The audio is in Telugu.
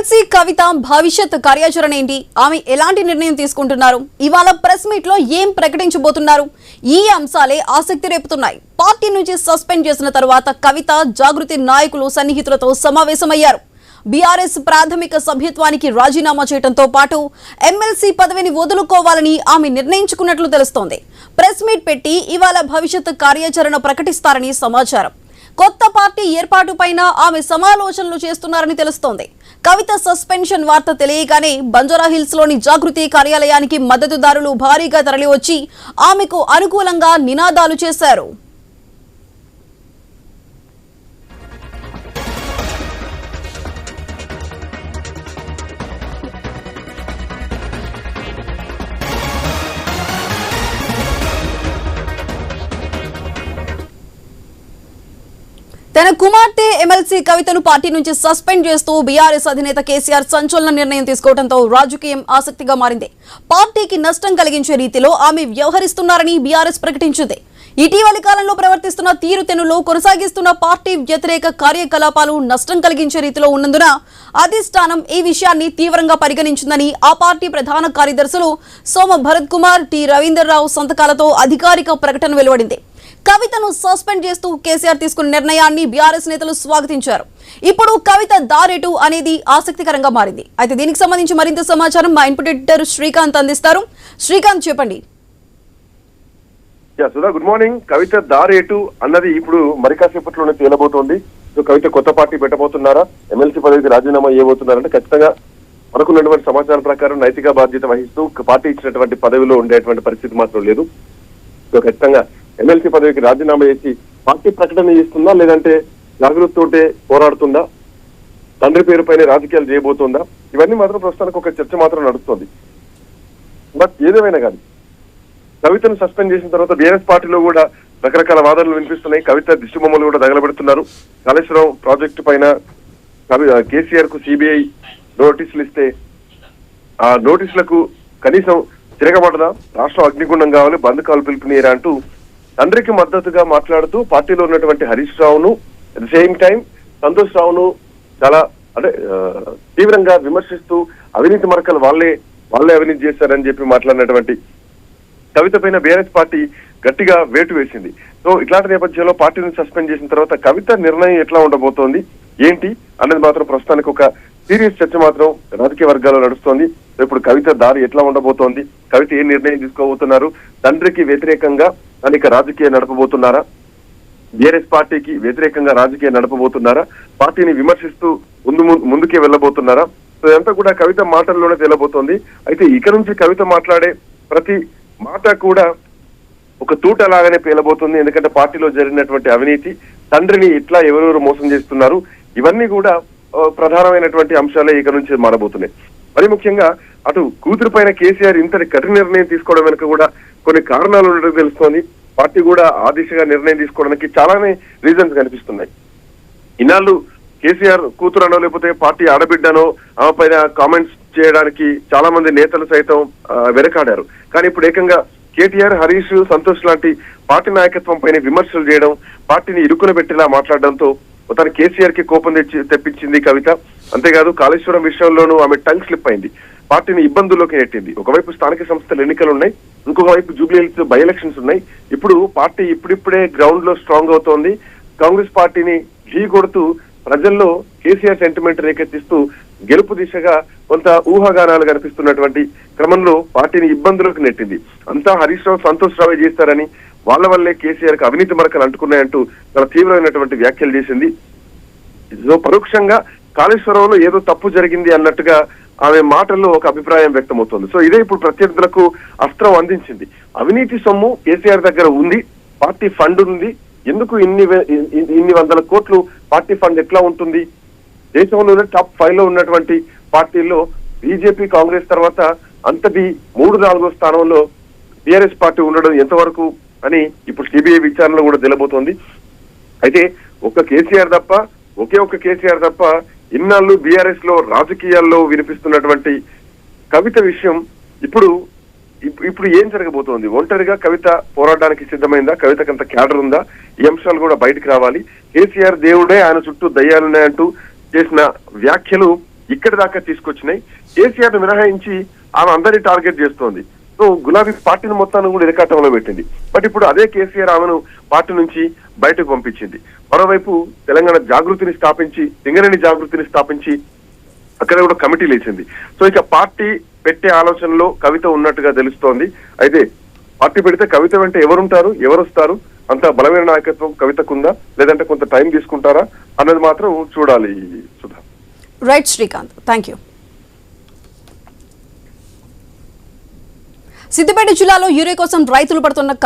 ఎమ్మెల్సీ కవిత భవిష్యత్ కార్యాచరణ ఏంటి? ఆమె ఎలాంటి నిర్ణయం తీసుకుంటున్నారు? ఇవాళ ప్రెస్ మీట్ లో ఏం ప్రకటించబోతున్నారు? ఈ అంశాలే ఆసక్తి రేపుతున్నాయి. పార్టీ నుంచి సస్పెండ్ చేసిన తర్వాత కవిత జాగృతి నాయకులు సన్నిహితులతో సమావేశమయ్యారు. బీఆర్ఎస్ ప్రాథమిక సభ్యత్వానికి రాజీనామా చేయడంతో పాటు ఎమ్మెల్సీ పదవిని వదులుకోవాలని ఆమె నిర్ణయించుకున్నట్లు తెలుస్తోంది. ప్రెస్ మీట్ పెట్టి ఇవాళ భవిష్యత్ కార్యాచరణ ప్రకటిస్తారని సమాచారం. కొత్త పార్టీ ఏర్పాటుపైన ఆమె సమాలోచనలు చేస్తున్నారని తెలుస్తోంది. కవిత సస్పెన్షన్ వార్త తెలియగానే బంజారాహిల్స్ లోని జాగృతి కార్యాలయానికి మద్దతుదారులు భారీగా తరలివచ్చి ఆమెకు అనుకూలంగా నినాదాలు చేశారు. తన కుమార్తె ఎమ్మెల్సీ కవితను పార్టీ నుంచి సస్పెండ్ చేస్తూ బీఆర్ఎస్ అధినేత కేసీఆర్ సంచలన నిర్ణయం తీసుకోవడంతో రాజకీయం ఆసక్తిగా మారింది. పార్టీకి నష్టం కలిగించే రీతిలో ఆమె వ్యవహరిస్తున్నారని బీఆర్ఎస్ ప్రకటించింది. ఇటీవలి కాలంలో ప్రవర్తిస్తున్న తీరుతెన్నులు కొనసాగిస్తున్న పార్టీ వ్యతిరేక కార్యకలాపాలు నష్టం కలిగించే రీతిలో ఉన్నందున అధిష్టానం ఈ విషయాన్ని తీవ్రంగా పరిగణించిందని ఆ పార్టీ ప్రధాన కార్యదర్శులు సోమ భరత్ కుమార్, టి రవీందర్రావు సంతకాలతో అధికారిక ప్రకటన వెలువడింది. కవితను సస్పెండ్ చేస్తూ కేసీఆర్ తీసుకున్న నిర్ణయాన్ని బీఆర్ఎస్ నేతలు స్వాగతించారు. ఇప్పుడు కవిత దారేటు అనేది ఆసక్తికరంగా మారింది. అయితే దీనికి సంబంధించి మరింత సమాచారం మా ఇన్పుట్ ఎడిటర్ శ్రీకాంత్ అందిస్తారు. శ్రీకాంత్, చెప్పండి. Sudha, good morning. కవిత దారేటు అన్నది ఇప్పుడు మరి కాసేపట్లోనే తేలబోతోంది. సో కవిత కొత్త పార్టీ పెట్టబోతున్నారా, ఎమ్మెల్సీ పదవికి రాజీనామా చేయబోతున్నారంటే ఖచ్చితంగా మనకున్నటువంటి సమాచారం ప్రకారం నైతిక బాధ్యత వహిస్తూ పార్టీ ఇచ్చినటువంటి పదవిలో ఉండేటువంటి పరిస్థితి మాత్రం లేదు. సో ఖచ్చితంగా ఎమ్మెల్సీ పదవికి రాజీనామా చేసి పార్టీ ప్రకటన చేస్తుందా, లేదంటే జాగృతితోటే పోరాడుతుందా, తండ్రి పేరు పైన రాజకీయాలు చేయబోతుందా, ఇవన్నీ మాత్రం ప్రస్తుతానికి ఒక చర్చ మాత్రం నడుస్తుంది. బట్ ఏదేమైనా కానీ కవితను సస్పెండ్ చేసిన తర్వాత బీఆర్ఎస్ పార్టీలో కూడా రకరకాల వాదనలు వినిపిస్తున్నాయి. కవిత దిష్టిబొమ్మలు కూడా తగలబెడుతున్నారు. కాళేశ్వరం ప్రాజెక్టు పైన కేసీఆర్ కు సిబిఐ నోటీసులు ఇస్తే ఆ నోటీసులకు కనీసం తిరగబడదా, రాష్ట్రం అగ్నిగుండం కావాలి, బంద్ కాలు పిలుపునీయరా అంటూ తండ్రికి మద్దతుగా మాట్లాడుతూ పార్టీలో ఉన్నటువంటి హరీష్ రావును, at the same time Santosh రావును చాలా తీవ్రంగా విమర్శిస్తూ అవినీతి మరకలు వాళ్ళే అవినీతి చేశారని చెప్పి మాట్లాడినటువంటి కవిత పైన బీఆర్ఎస్ పార్టీ గట్టిగా వేటు వేసింది. సో ఇట్లాంటి నేపథ్యంలో పార్టీని సస్పెండ్ చేసిన తర్వాత కవిత నిర్ణయం ఎట్లా ఉండబోతోంది ఏంటి అనేది మాత్రం ప్రస్తుతానికి ఒక సీరియస్ చర్చ మాత్రం రాజకీయ వర్గాల్లో నడుస్తోంది. ఇప్పుడు కవిత దారి ఎట్లా ఉండబోతోంది, కవిత ఏ నిర్ణయం తీసుకోబోతున్నారు, తండ్రికి వ్యతిరేకంగా అనేక రాజకీయం నడపబోతున్నారా, బీఆర్ఎస్ పార్టీకి వ్యతిరేకంగా రాజకీయం నడపబోతున్నారా, పార్టీని విమర్శిస్తూ ముందుకే వెళ్ళబోతున్నారా, సో ఇదంతా కూడా కవిత మాటల్లోనే తేలబోతోంది. అయితే ఇక నుంచి కవిత మాట్లాడే ప్రతి మాట కూడా ఒక తూట లాగానే పేలబోతుంది. ఎందుకంటే పార్టీలో జరిగినటువంటి అవినీతి, తండ్రిని ఇట్లా ఎవరెవరు మోసం చేస్తున్నారు, ఇవన్నీ కూడా ప్రధానమైనటువంటి అంశాలే ఇక నుంచి మారబోతున్నాయి. మరి ముఖ్యంగా అటు కూతురు పైన కేసీఆర్ ఇంతటి కఠిన నిర్ణయం తీసుకోవడం వెనుక కూడా కొన్ని కారణాలు ఉండడం తెలుస్తోంది. పార్టీ కూడా ఆ దిశగా నిర్ణయం తీసుకోవడానికి చాలానే రీజన్స్ కనిపిస్తున్నాయి. ఇన్నాళ్ళు కేసీఆర్ కూతురనో లేకపోతే పార్టీ ఆడబిడ్డనో ఆమె పైన కామెంట్స్ చేయడానికి చాలా మంది నేతలు సైతం వెనకాడారు. కానీ ఇప్పుడు ఏకంగా కేటీఆర్, హరీష్, సంతోష్ లాంటి పార్టీ నాయకత్వం పైన విమర్శలు చేయడం, పార్టీని ఇరుకున పెట్టేలా మాట్లాడడంతో తన కేసీఆర్ కి కోపం తెప్పించింది కవిత. అంతేకాదు కాళేశ్వరం విషయంలోనూ ఆమె టంగ్ స్లిప్ అయింది, పార్టీని ఇబ్బందుల్లోకి నెట్టింది. ఒకవైపు స్థానిక సంస్థల ఎన్నికలు ఉన్నాయి, ఇంకొక వైపు జూబ్లీహిల్స్ బై ఎలక్షన్స్ ఉన్నాయి. ఇప్పుడు పార్టీ ఇప్పుడిప్పుడే గ్రౌండ్ లో స్ట్రాంగ్ అవుతోంది. కాంగ్రెస్ పార్టీని ఢీ కొడుతూ ప్రజల్లో కేసీఆర్ సెంటిమెంట్ రేకెత్తిస్తూ గెలుపు దిశగా కొంత ఊహాగానాలు కనిపిస్తున్నటువంటి క్రమంలో పార్టీని ఇబ్బందులకు నెట్టింది. అంతా హరీష్ రావు, సంతోష్ రావే చేస్తారని, వాళ్ళ వల్లే కేసీఆర్ కి అవినీతి మరకలు అంటుకున్నాయంటూ చాలా తీవ్రమైనటువంటి వ్యాఖ్యలు చేసింది. సో పరోక్షంగా కాళేశ్వరంలో ఏదో తప్పు జరిగింది అన్నట్టుగా ఆమె మాటల్లో ఒక అభిప్రాయం వ్యక్తమవుతోంది. సో ఇదే ఇప్పుడు ప్రత్యర్థులకు అస్త్రం అందించింది. అవినీతి సొమ్ము కేసీఆర్ దగ్గర ఉంది, పార్టీ ఫండ్ ఉంది, ఎందుకు ఇన్ని వందల కోట్లు పార్టీ ఫండ్ ఎట్లా ఉంటుంది, దేశంలోనే టాప్ 5 లో ఉన్నటువంటి పార్టీల్లో బీజేపీ, కాంగ్రెస్ తర్వాత అంతటి 3-4వ స్థానంలో బీఆర్ఎస్ పార్టీ ఉండడం ఎంతవరకు అని ఇప్పుడు సిబిఐ విచారణలో కూడా తెలియబోతోంది. అయితే ఒకే ఒక కేసీఆర్ తప్ప ఇన్నాళ్ళు బీఆర్ఎస్ లో రాజకీయాల్లో వినిపిస్తున్నటువంటి కవిత విషయం ఇప్పుడు ఇప్పుడు ఏం జరగబోతోంది? ఒంటరిగా కవిత పోరాటానికి సిద్ధమైందా? కవితకు అంత క్యాడర్ ఉందా? ఈ అంశాలు కూడా బయటకు రావాలి. కేసీఆర్ దేవుడే, ఆయన చుట్టూ దయ్యాలున్నాయంటూ చేసిన వ్యాఖ్యలు ఇక్కడి దాకా తీసుకొచ్చినాయి. కేసీఆర్ ను మినహాయించి ఆమె అందరినీ టార్గెట్ చేస్తోంది. సో గులాబీ పార్టీని మొత్తాన్ని కూడా ఇరకాటంలో పెట్టింది. బట్ ఇప్పుడు అదే కేసీఆర్ ఆమెను పార్టీ నుంచి బయటకు పంపించింది. మరోవైపు తెలంగాణ జాగృతిని స్థాపించి, సింగరేణి జాగృతిని స్థాపించి అక్కడ కూడా కమిటీ లేచింది. సో ఇక పార్టీ పెట్టే ఆలోచనలో కవిత ఉన్నట్టుగా తెలుస్తోంది. అయితే పార్టీ పెడితే కవిత వెంట ఎవరుంటారు, ఎవరు వస్తారు, అంత బలమైన నాయకత్వం కవితకుందా, లేదంటే కొంత టైం తీసుకుంటారా అన్నది మాత్రం చూడాలి Sudha. Right Srikanth, thank you. Siddipet జిల్లాలో యూరియా కోసం రైతులు పడుతున్న